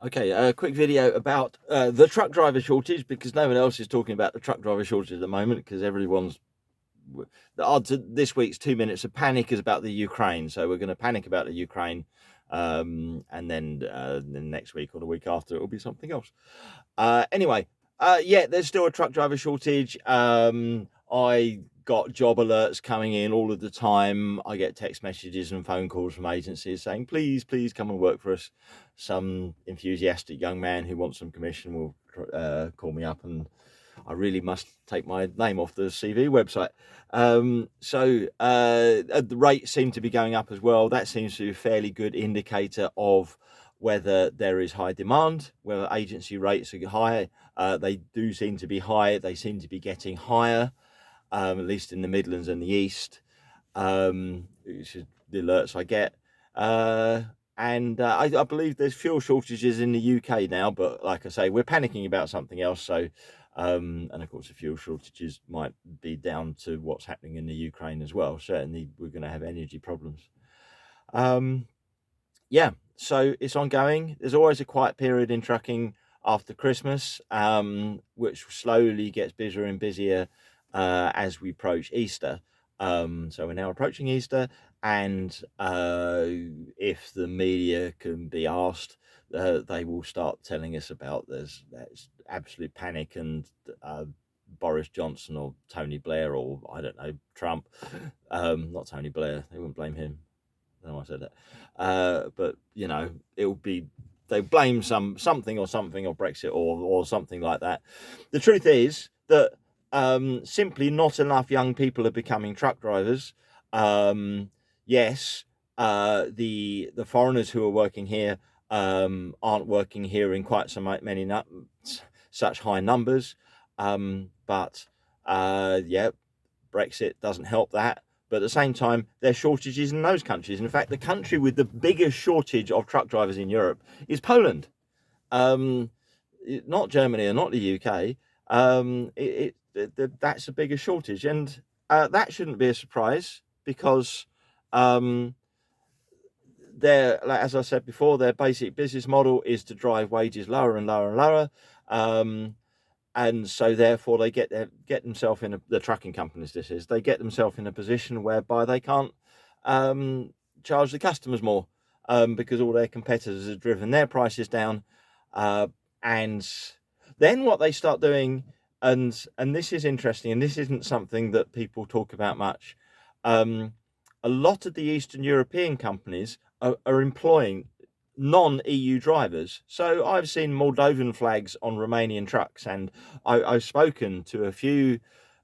Okay, a quick video about the truck driver shortage, because no one else is talking about the truck driver shortage at the moment, because everyone's the odds of this week's 2 minutes of panic is about the Ukraine. So we're going to panic about the Ukraine, and then next week or the week after it will be something else. Anyway, yeah, there's still a truck driver shortage. I got job alerts coming in all of the time. I get text messages and phone calls from agencies saying, please, please come and work for us. Some enthusiastic young man who wants some commission will call me up, and I really must take my name off the CV website. The rates seem to be going up as well. That seems to be a fairly good indicator of whether there is high demand, whether agency rates are high. They do seem to be high. They seem to be getting higher, at least in the Midlands and the East, which is the alerts I get. I believe there's fuel shortages in the UK now, but like I say, we're panicking about something else. So, and of course, the fuel shortages might be down to what's happening in the Ukraine as well. Certainly, we're going to have energy problems. Yeah, so it's ongoing. There's always a quiet period in trucking after Christmas, which slowly gets busier and busier as we approach Easter. So we're now approaching Easter, and if the media can be asked, they will start telling us about there's absolute panic, and Boris Johnson or Tony Blair, or I don't know, Trump, not Tony Blair, they wouldn't blame him. I don't know why I said that. But it will be, they blame something or Brexit or something like that. The truth is that simply not enough young people are becoming truck drivers. Yes, the foreigners who are working here aren't working here in quite so many such high numbers. But yeah, Brexit doesn't help that. But at the same time, there's shortages in those countries. In fact, the country with the biggest shortage of truck drivers in Europe is Poland. Not Germany or not the UK. That's the biggest shortage, and that shouldn't be a surprise, because like, as I said before, their basic business model is to drive wages lower and lower and lower. And so therefore they get themselves in the trucking companies, they get themselves in a position whereby they can't charge the customers more, because all their competitors have driven their prices down. And then what they start doing, and this is interesting, and this isn't something that people talk about much, a lot of the Eastern European companies are employing non-EU drivers. So I've seen Moldovan flags on Romanian trucks, and I've spoken to a few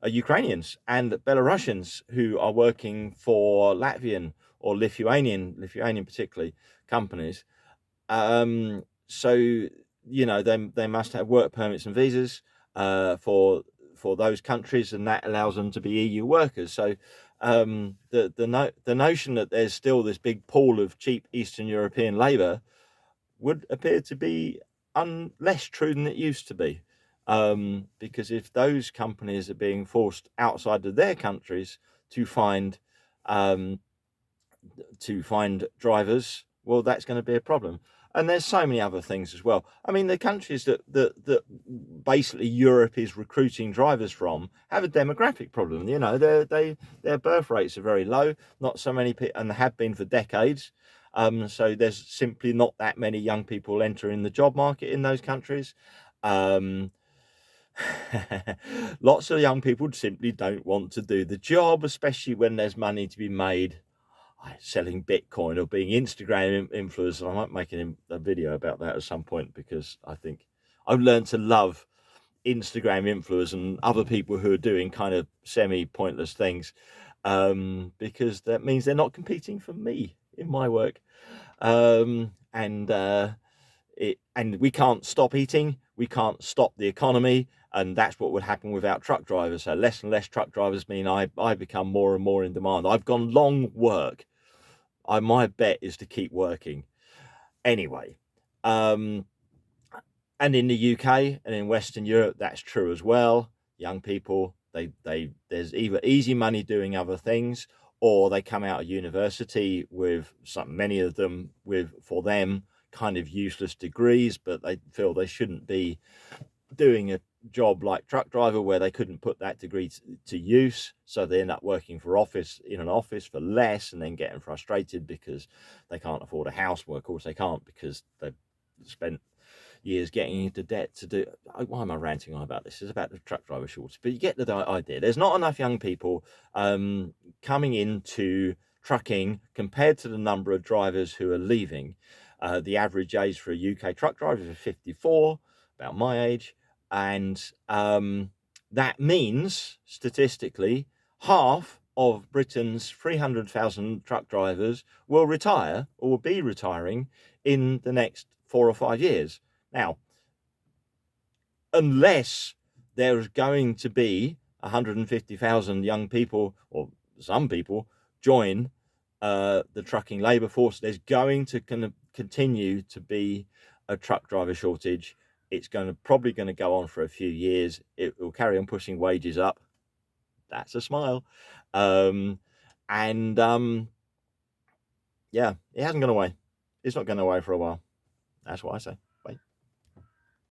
Ukrainians and Belarusians who are working for Latvian or Lithuanian particularly, companies. So they must have work permits and visas for those countries, and that allows them to be EU workers. So the notion that there's still this big pool of cheap Eastern European labour would appear to be less true than it used to be, because if those companies are being forced outside of their countries to find um, drivers, well, that's going to be a problem. And there's so many other things as well. I mean, the countries that basically Europe is recruiting drivers from have a demographic problem. Their birth rates are very low, not so many people, and have been for decades. So there's simply not that many young people entering the job market in those countries. Um, Lots of young people simply don't want to do the job, especially when there's money to be made selling Bitcoin or being Instagram influencers. I might make a video about that at some point, because I think I've learned to love Instagram influencers and other people who are doing kind of semi-pointless things, because that means they're not competing for me in my work. And we can't stop eating, we can't stop the economy, and that's what would happen without truck drivers. So less and less truck drivers mean I become more and more in demand. I've gone long work. My bet is to keep working. Anyway, and in the UK and in Western Europe, that's true as well. Young people, there's either easy money doing other things, or they come out of university with many of them for them kind of useless degrees, but they feel they shouldn't be doing a job like truck driver where they couldn't put that degree to use, so they end up working for in an office for less, and then getting frustrated because they can't afford a house. Well, of course they can't, because they've spent years getting into debt to do. Why am I ranting on about this? It's about the truck driver shortage, but you get the idea. There's not enough young people coming into trucking compared to the number of drivers who are leaving. The average age for a UK truck driver is 54, about my age, and that means statistically half of Britain's 300,000 truck drivers will retire, or will be retiring, in the next 4 or 5 years. Now, unless there's going to be 150,000 young people, or some people, join the trucking labour force, there's going to continue to be a truck driver shortage. It's probably going to go on for a few years. It will carry on pushing wages up. That's a smile. Yeah, it hasn't gone away. It's not going away for a while. That's what I say.